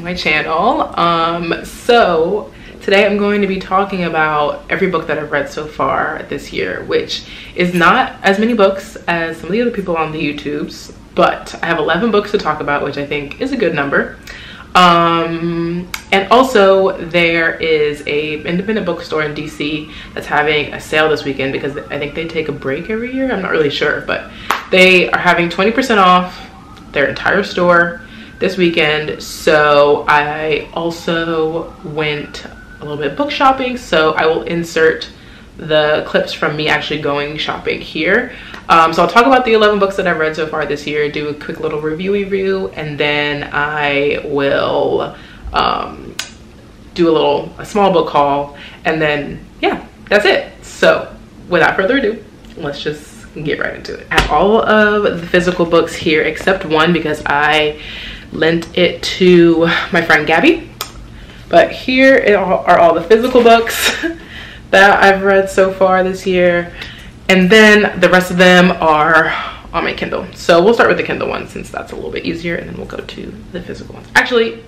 my channel. So today I'm going to be talking about every book that I've read so far this year, which is not as many books as some of the other people on the YouTubes, but I have 11 books to talk about, which I think is a good number. And also there is a independent bookstore in DC that's having a sale this weekend because I think they take a break every year. I'm not really sure, but they are having 20% off their entire store this weekend. So I also went a little bit book shopping, so I will insert the clips from me actually going shopping here. So I'll talk about the 11 books that I've read so far this year, do a quick little review, and then I will do a small book haul, and then yeah, that's it. So without further ado, let's just get right into it. I have all of the physical books here except one because I lent it to my friend Gabby. But here are all the physical books that I've read so far this year. And then the rest of them are on my Kindle. So we'll start with the Kindle one since that's a little bit easier, and then we'll go to the physical ones. Actually,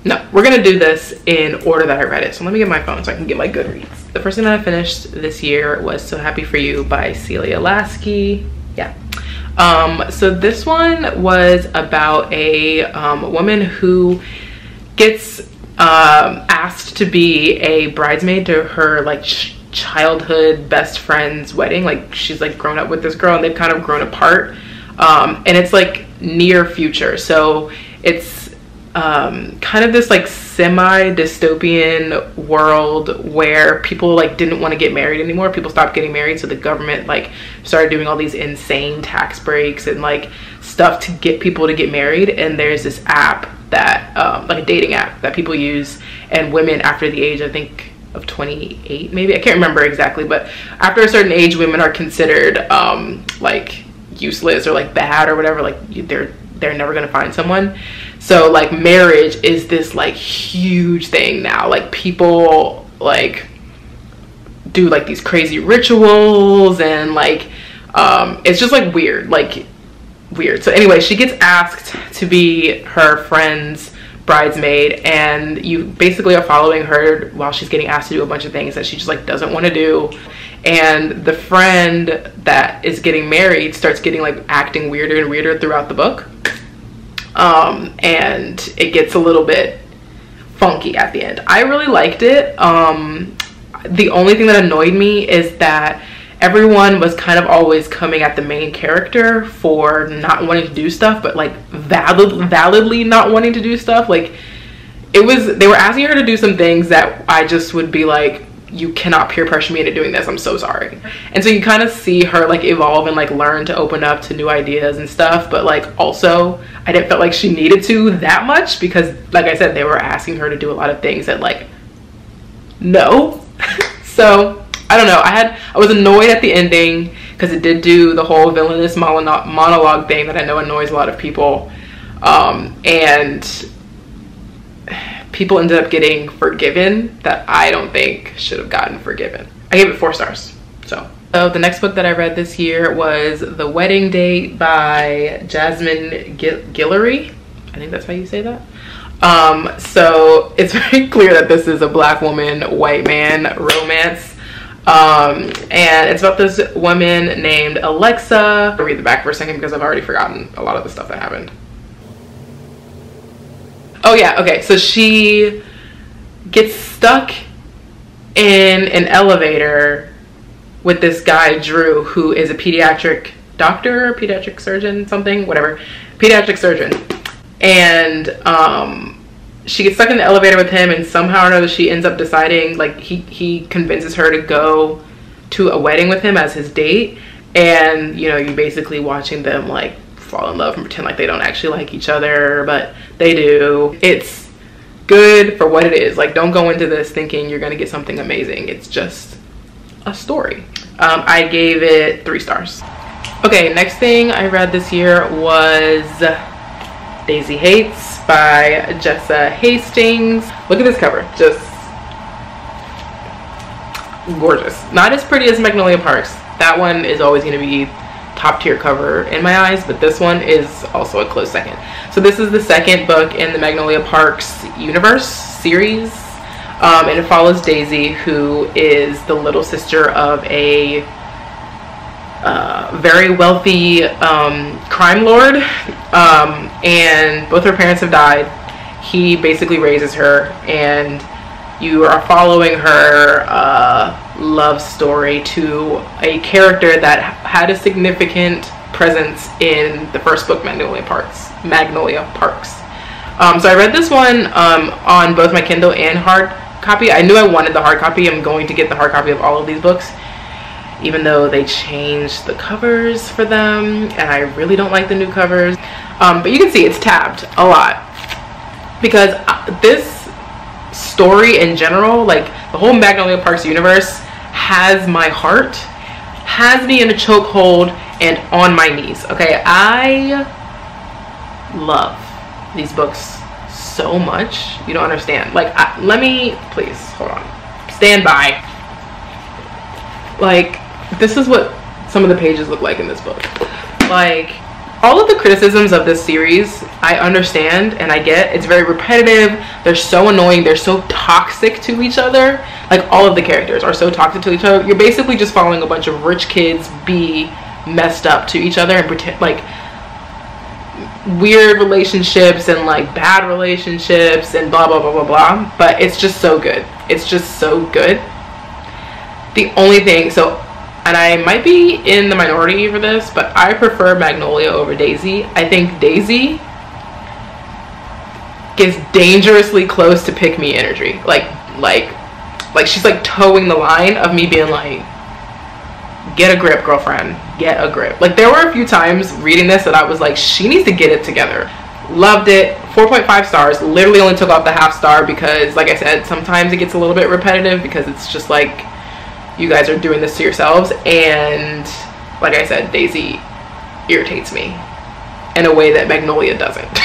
no, we're gonna do this in order that I read it. So let me get my phone so I can get my Goodreads. The first thing that I finished this year was So Happy For You by Celia Lasky. Yeah. So this one was about a woman who gets asked to be a bridesmaid to her like childhood best friend's wedding. Like she's like grown up with this girl and they've kind of grown apart, and it's like near future, so it's kind of this like semi-dystopian world where people like didn't want to get married anymore. People stopped getting married, so the government like started doing all these insane tax breaks and like stuff to get people to get married. And there's this app that like a dating app that people use, and women after the age, I think of 28 maybe, I can't remember exactly, but after a certain age women are considered like useless or like bad or whatever, like they're never gonna find someone. So like marriage is this like huge thing now. Like people like do like these crazy rituals and like it's just like weird. So anyway, she gets asked to be her friend's bridesmaid, and you basically are following her while she's getting asked to do a bunch of things that she just like doesn't want to do. And the friend that is getting married starts getting like acting weirder and weirder throughout the book, and it gets a little bit funky at the end. I really liked it. The only thing that annoyed me is that everyone was kind of always coming at the main character for not wanting to do stuff, but like validly not wanting to do stuff. Like they were asking her to do some things that I just would be like, you cannot peer pressure me into doing this, I'm so sorry. And so you kind of see her like evolve and like learn to open up to new ideas and stuff, but like also I didn't feel like she needed to that much because like I said, they were asking her to do a lot of things that like no. So I don't know, I was annoyed at the ending because it did do the whole villainous monologue thing that I know annoys a lot of people, and people ended up getting forgiven that I don't think should have gotten forgiven. I gave it 4 stars. So the next book that I read this year was The Wedding Date by Jasmine Guillory. I think that's how you say that. So it's very clear that this is a black woman, white man romance. And it's about this woman named Alexa. I'll read the back for a second because I've already forgotten a lot of the stuff that happened. Oh yeah, okay, so she gets stuck in an elevator with this guy Drew, who is a pediatric doctor, pediatric surgeon, something, whatever, pediatric surgeon. And she gets stuck in the elevator with him, and somehow or another she ends up deciding, like he convinces her to go to a wedding with him as his date. And you know, you're basically watching them like fall in love and pretend like they don't actually like each other, but they do. It's good for what it is. Like, don't go into this thinking you're gonna get something amazing. It's just a story. I gave it 3 stars. Okay, next thing I read this year was Daisy Hates by Jessa Hastings. Look at this cover, just gorgeous. Not as pretty as Magnolia Parks. That one is always going to be top tier cover in my eyes, but this one is also a close second. So this is the second book in the Magnolia Parks universe series, and it follows Daisy, who is the little sister of a very wealthy crime lord, and both her parents have died. He basically raises her, and you are following her love story to a character that had a significant presence in the first book, Magnolia Parks. So I read this one on both my Kindle and hard copy. I knew I wanted the hard copy. I'm going to get the hard copy of all of these books, even though they changed the covers for them, and I really don't like the new covers. But you can see it's tabbed a lot, because this story in general, like the whole Magnolia Parks universe, has my heart, has me in a chokehold and on my knees. Okay, I love these books so much, you don't understand. Like, let me, please, hold on, stand by. Like, this is what some of the pages look like in this book. Like, all of the criticisms of this series, I understand and I get. It's very repetitive. They're so annoying. They're so toxic to each other. Like, all of the characters are so toxic to each other. You're basically just following a bunch of rich kids be messed up to each other and pretend, like, weird relationships and like bad relationships and blah blah blah blah blah. But it's just so good. It's just so good. The only thing, so, and I might be in the minority for this, but I prefer Magnolia over Daisy. I think Daisy gets dangerously close to pick me energy. Like she's like towing the line of me being like, get a grip, girlfriend, get a grip. Like, there were a few times reading this that I was like, she needs to get it together. Loved it. 4.5 stars. Literally only took off the half star because, like I said, sometimes it gets a little bit repetitive because it's just like, you guys are doing this to yourselves, and like I said, Daisy irritates me in a way that Magnolia doesn't.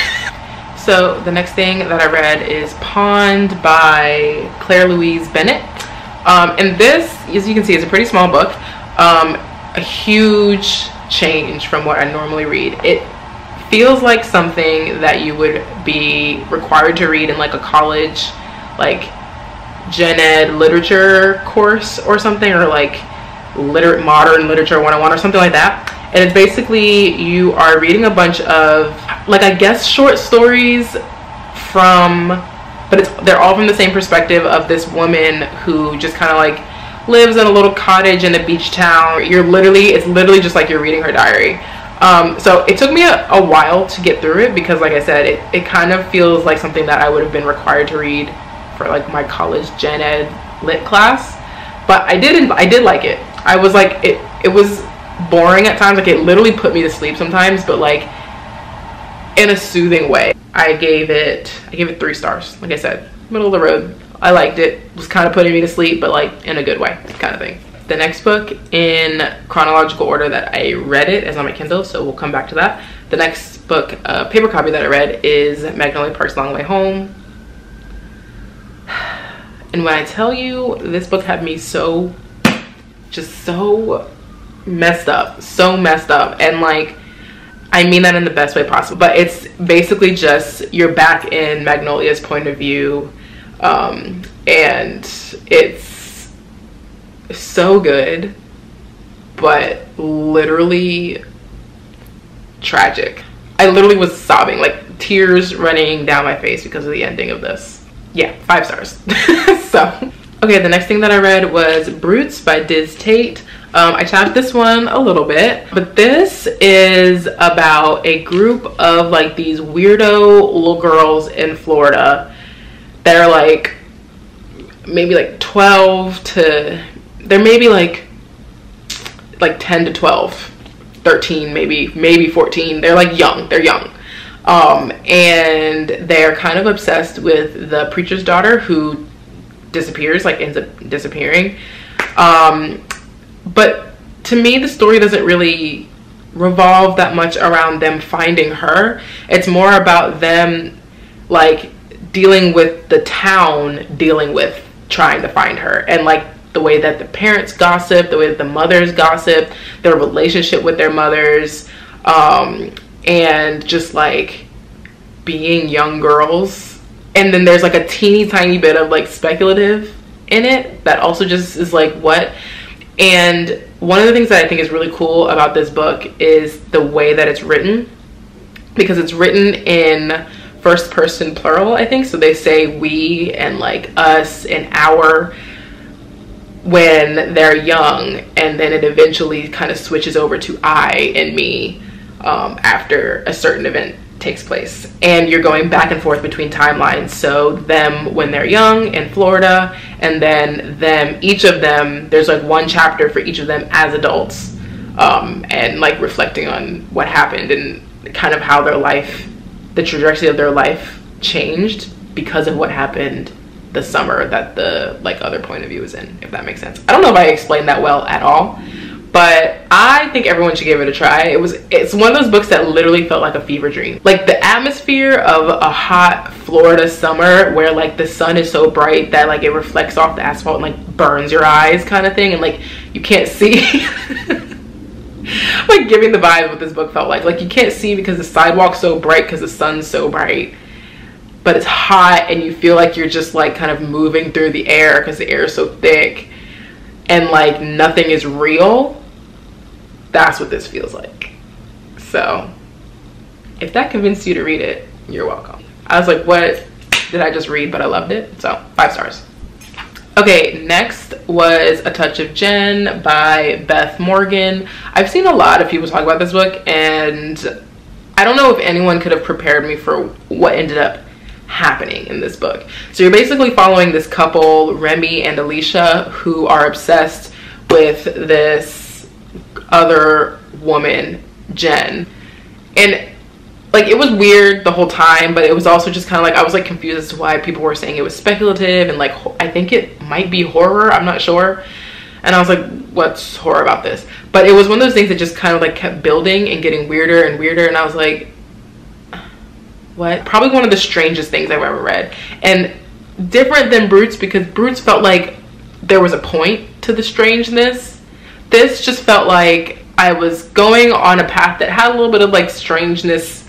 So the next thing that I read is Pond by Claire Louise Bennett, and this, as you can see, is a pretty small book. A huge change from what I normally read. It feels like something that you would be required to read in like a college, like gen ed literature course or something, or like modern literature 101 or something like that. And it's basically, you are reading a bunch of, like, I guess short stories from, but they're all from the same perspective of this woman who just kind of like lives in a little cottage in a beach town. It's literally just like you're reading her diary. So it took me a while to get through it because, like I said, it kind of feels like something that I would have been required to read for like my college gen ed lit class. But I did like it. I was like, it was boring at times. Like, it literally put me to sleep sometimes, but like in a soothing way. I gave it 3 stars. Like I said, middle of the road. I liked it. It was kind of putting me to sleep, but like in a good way kind of thing. The next book in chronological order that I read it is on my Kindle, so we'll come back to that. The next book, paper copy that I read, is Magnolia Parks Long Way Home. And when I tell you, this book had me so messed up, and like, I mean that in the best way possible. But it's basically just, you're back in Magnolia's point of view, and it's so good, but literally tragic. I literally was sobbing, like tears running down my face because of the ending of this. Yeah, 5 stars. So, okay, the next thing that I read was Brutes by Diz Tate. I tapped this one a little bit, but this is about a group of like these weirdo little girls in Florida that are like maybe like 12 to, they're maybe like 10 to 12, 13, maybe 14. They're like young, they're young. And they're kind of obsessed with the preacher's daughter who disappears, like ends up disappearing. But to me, the story doesn't really revolve that much around them finding her. It's more about them like dealing with the town, dealing with trying to find her, and like the way that the parents gossip, the way that the mothers gossip, their relationship with their mothers, and just like being young girls. And then there's like a teeny tiny bit of like speculative in it that also just is like, what? And one of the things that I think is really cool about this book is the way that it's written, because it's written in first person plural, I think. So they say we and like us and our when they're young, and then it eventually kind of switches over to I and me after a certain event takes place. And you're going back and forth between timelines. So them when they're young in Florida, and then them, each of them, there's like one chapter for each of them as adults, and like reflecting on what happened and kind of how their life, the trajectory of their life changed because of what happened the summer that the like other point of view is in, if that makes sense. I don't know if I explained that well at all, but I think everyone should give it a try. It's one of those books that literally felt like a fever dream. Like the atmosphere of a hot Florida summer where like the sun is so bright that like it reflects off the asphalt and like burns your eyes kind of thing, and like you can't see. Like giving the vibe what this book felt like you can't see because the sidewalk's so bright because the sun's so bright, but it's hot and you feel like you're just like kind of moving through the air because the air is so thick and like nothing is real. That's what this feels like. So if that convinced you to read it, you're welcome. I was like, what did I just read? But I loved it. So 5 stars. Okay, next was A Touch of Jen by Beth Morgan. I've seen a lot of people talk about this book, and I don't know if anyone could have prepared me for what ended up happening in this book. So you're basically following this couple, Remy and Alicia, who are obsessed with this other woman, Jen. And like it was weird the whole time, but it was also just kind of like I was like confused as to why people were saying it was speculative, and like I think it might be horror, I'm not sure. And I was like, what's horror about this? But it was one of those things that just kind of like kept building and getting weirder and weirder, and I was like, what? Probably one of the strangest things I've ever read, and different than Brutes, because Brutes felt like there was a point to the strangeness. This just felt like I was going on a path that had a little bit of like strangeness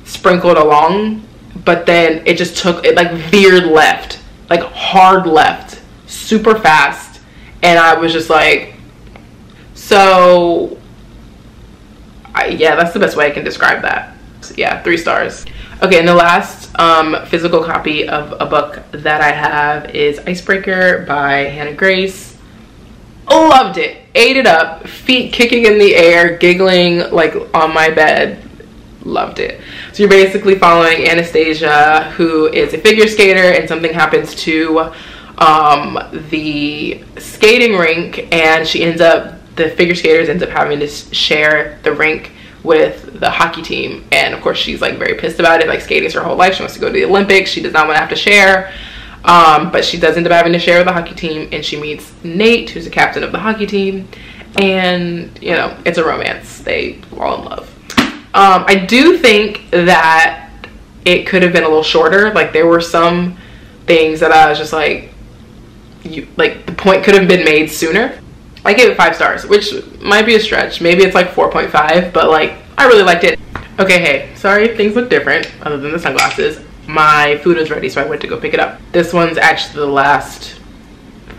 sprinkled along, but then it just took it, like veered left, like hard left, super fast, and I was just like, so yeah, that's the best way I can describe that. So, yeah, 3 stars. Okay, and the last physical copy of a book that I have is Icebreaker by Hannah Grace. Loved it, ate it up, feet kicking in the air, giggling like on my bed. Loved it. So you're basically following Anastasia, who is a figure skater, and something happens to the skating rink, and the figure skaters ends up having to share the rink with the hockey team, and of course she's like very pissed about it. Like skating is her whole life, she wants to go to the Olympics, she does not want to have to share, but she does end up having to share with the hockey team, and she meets Nate, who's the captain of the hockey team, and you know, it's a romance. They fall in love. I do think that it could have been a little shorter. Like there were some things that I was just like, the point could have been made sooner. I gave it 5 stars, which might be a stretch. Maybe it's like 4.5, but like I really liked it. Okay, hey, sorry if things look different other than the sunglasses. My food was ready, so I went to go pick it up. This one's actually the last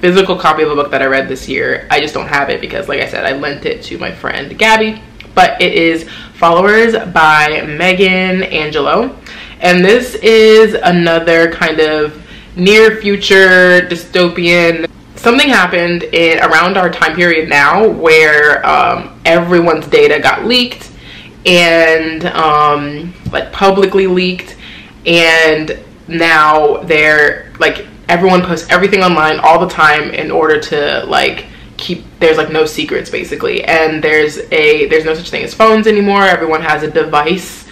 physical copy of a book that I read this year. I just don't have it because, like I said, I lent it to my friend Gabby. But it is Followers by Megan Angelo, and this is another kind of near future dystopian. Something happened around our time period now where everyone's data got leaked, and like publicly leaked, and now they're like, everyone posts everything online all the time in order to like there's like no secrets basically, and there's no such thing as phones anymore. Everyone has a device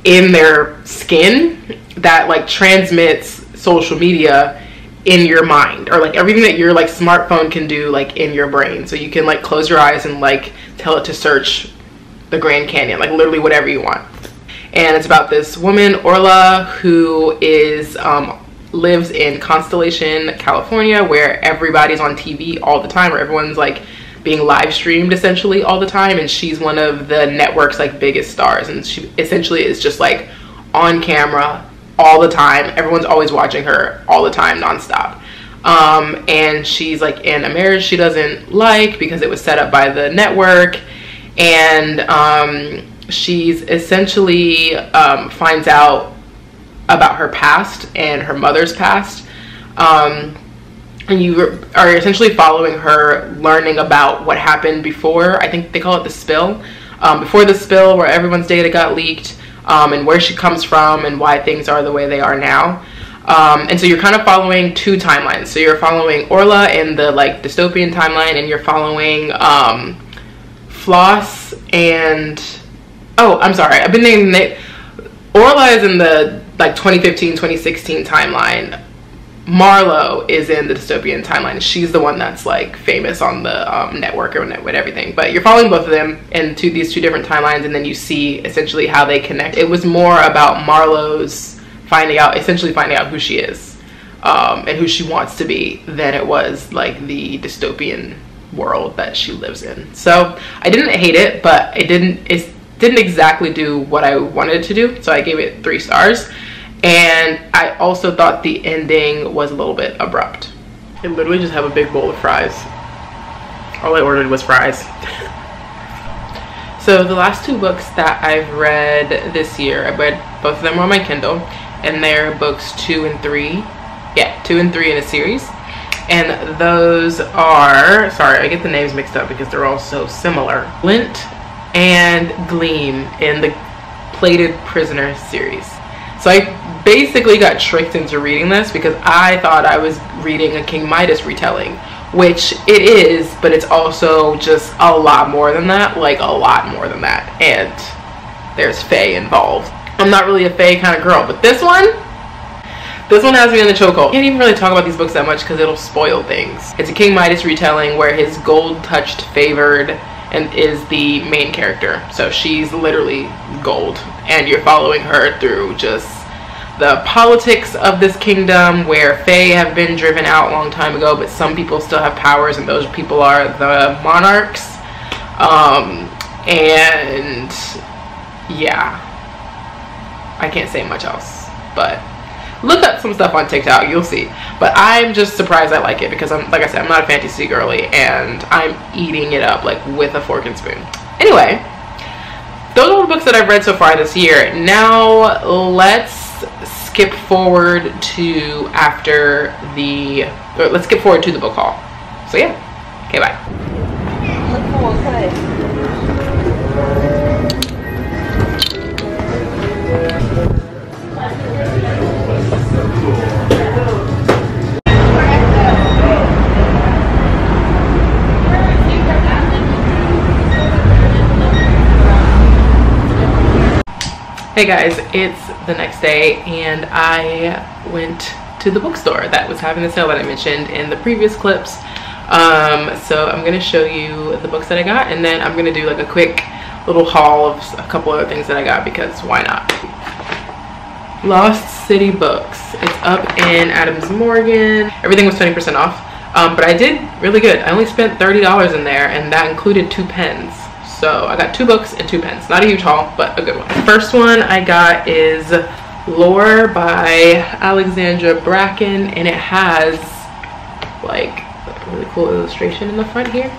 in their skin that like transmits social media in your mind, or like everything that your like smartphone can do like in your brain. So you can like close your eyes and like tell it to search the Grand Canyon, like literally whatever you want. And it's about this woman, Orla, who is lives in Constellation, California, where everybody's on TV all the time, or everyone's like being live streamed essentially all the time, and she's one of the network's like biggest stars, and she essentially is just like on camera all the time. Everyone's always watching her all the time, nonstop. And she's like in a marriage she doesn't like because it was set up by the network, and she's essentially finds out about her past and her mother's past, and you are essentially following her learning about what happened before. I think they call it the spill, before the spill, where everyone's data got leaked, and where she comes from and why things are the way they are now. And so you're kind of following two timelines. So you're following Orla in the like dystopian timeline, and you're following Floss and, oh, I'm sorry, I've been naming it. Orla is in the like 2015, 2016 timeline. Marlo is in the dystopian timeline. She's the one that's like famous on the network or with everything. But you're following both of them into these two different timelines, and then you see essentially how they connect. It was more about Marlo's essentially finding out who she is, and who she wants to be, than it was like the dystopian world that she lives in. So I didn't hate it, but it didn't exactly do what I wanted it to do. So I gave it 3 stars. And I also thought the ending was a little bit abrupt. I literally just have a big bowl of fries. All I ordered was fries. So the last 2 books that I've read this year, I've read both of them on my Kindle, and they're books 2 and 3. Yeah, 2 and 3 in a series. And those are, sorry, I get the names mixed up because they're all so similar. Glint and Gleam in the Plated Prisoner series. So I basically got tricked into reading this because I thought I was reading a King Midas retelling, which it is, but it's also just a lot more than that, like a lot more than that. And there's Fae involved. I'm not really a Fae kind of girl, but this one has me in the chokehold. I can't even really talk about these books that much because it'll spoil things. It's a King Midas retelling where his gold-touched favored and is the main character. So she's literally gold, and you're following her through just the politics of this kingdom where Fae have been driven out a long time ago, but some people still have powers, and those people are the monarchs. And yeah, I can't say much else, but look up some stuff on TikTok, you'll see. But I'm just surprised I like it because like I said, I'm not a fantasy girly, and I'm eating it up like with a fork and spoon. Anyway, those are the books that I've read so far this year. Now let's skip forward to let's skip forward to the book haul. So yeah, okay, bye. Hey guys, it's the next day, and I went to the bookstore that was having the sale that I mentioned in the previous clips. So I'm gonna show you the books that I got, and then I'm gonna do like a quick little haul of a couple other things that I got, because why not? Lost City Books. It's up in Adams Morgan. Everything was 20% off, but I did really good. I only spent $30 in there, and that included 2 pens. So I got 2 books and 2 pens. Not a huge haul, but a good one. The first one I got is Lore by Alexandra Bracken, and it has like a really cool illustration in the front here.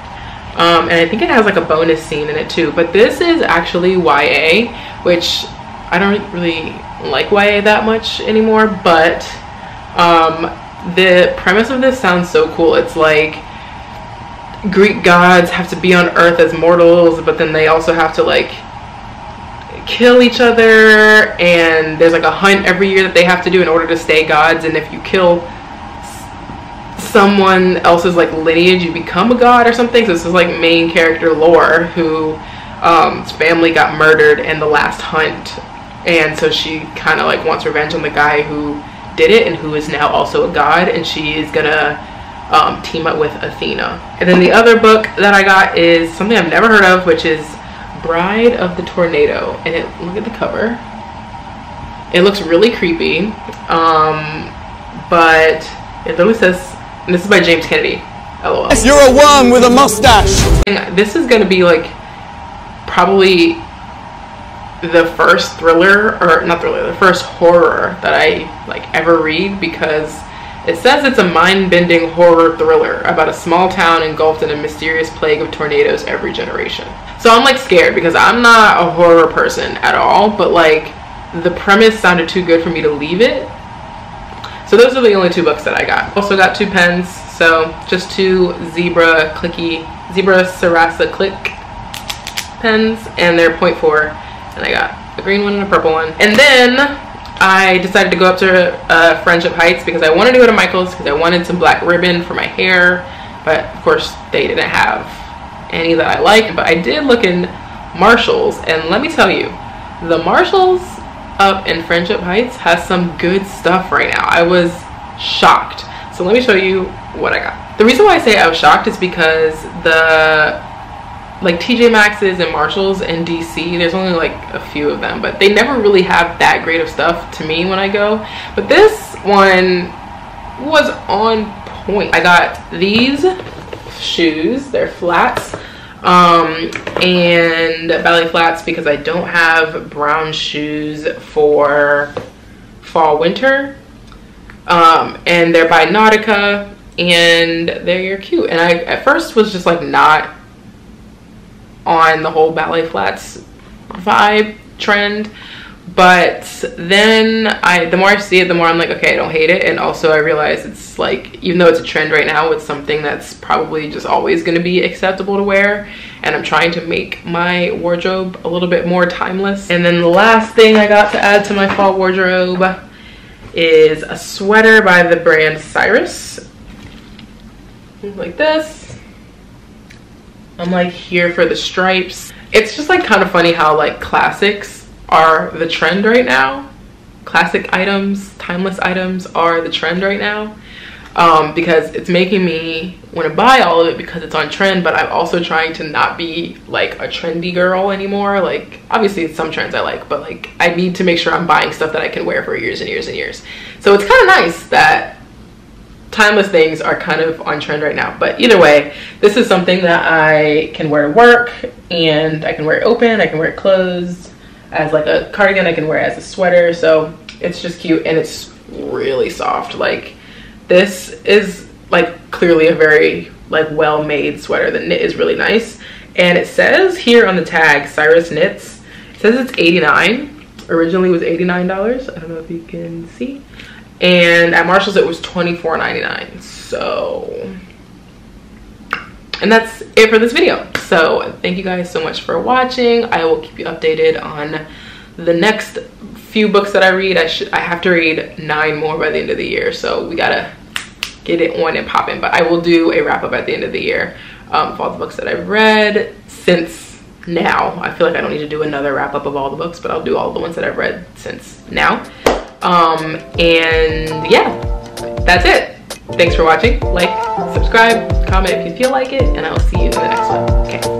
And I think it has like a bonus scene in it too. But this is actually YA, which I don't really like YA that much anymore, but the premise of this sounds so cool. It's like Greek gods have to be on Earth as mortals, but then they also have to like kill each other, and there's like a hunt every year that they have to do in order to stay gods, and if you kill someone else's like lineage, you become a god or something. So this is like main character Lore, who his family got murdered in the last hunt, and so she kind of like wants revenge on the guy who did it and who is now also a god, and she is gonna team up with Athena. And then the other book that I got is something I've never heard of, which is Bride of the Tornado. And look at the cover. It looks really creepy, but it literally says, and this is by James Kennedy, LOL. You're a worm with a mustache. This is gonna be like probably the first thriller, or not thriller, the first horror that I like ever read, because it says it's a mind-bending horror thriller about a small town engulfed in a mysterious plague of tornadoes every generation. So I'm like scared because I'm not a horror person at all, but like the premise sounded too good for me to leave it. So those are the only 2 books that I got. Also got 2 pens, so just 2 Zebra Sarasa Click pens, and they're 0.4, and I got a green one and a purple one. And then I decided to go up to Friendship Heights because I wanted to go to Michael's because I wanted some black ribbon for my hair, but of course they didn't have any that I liked. But I did look in Marshall's, and let me tell you, the Marshall's up in Friendship Heights has some good stuff right now. I was shocked. So let me show you what I got. The reason why I say I was shocked is because the like TJ Maxx's and Marshall's in DC, there's only like a few of them, but they never really have that great of stuff to me when I go. But this one was on point. I got these shoes, they're flats, and ballet flats because I don't have brown shoes for fall winter, and they're by Nautica, and they're cute. And I at first was just like not on the whole ballet flats vibe trend, but then the more I see it, the more I'm like, okay, I don't hate it. And also I realize it's like, even though it's a trend right now, it's something that's probably just always going to be acceptable to wear, and I'm trying to make my wardrobe a little bit more timeless. And then the last thing I got to add to my fall wardrobe is a sweater by the brand Cyrus, like this. I'm like here for the stripes. It's just like kind of funny how like classics are the trend right now. Classic items, timeless items are the trend right now, because it's making me want to buy all of it because it's on trend, but I'm also trying to not be like a trendy girl anymore. Like obviously some trends I like, but like I need to make sure I'm buying stuff that I can wear for years and years and years. So it's kind of nice that timeless things are kind of on trend right now. But either way, this is something that I can wear to work, and I can wear it open, I can wear it closed as like a cardigan, I can wear it as a sweater. So it's just cute, and it's really soft. Like this is like clearly a very like well-made sweater. The knit is really nice, and it says here on the tag Cyrus knits, it says it's $89. Originally it was $89. I don't know if you can see. And at Marshall's it was $24.99. So, and that's it for this video. So thank you guys so much for watching. I will keep you updated on the next few books that I read. I have to read 9 more by the end of the year, so we gotta get it on and popping. But I will do a wrap up at the end of the year of all the books that I've read since now. I feel like I don't need to do another wrap up of all the books, but I'll do all the ones that I've read since now. And yeah, that's it. Thanks for watching. Like, subscribe, comment if you feel like it, and I'll see you in the next one. Okay.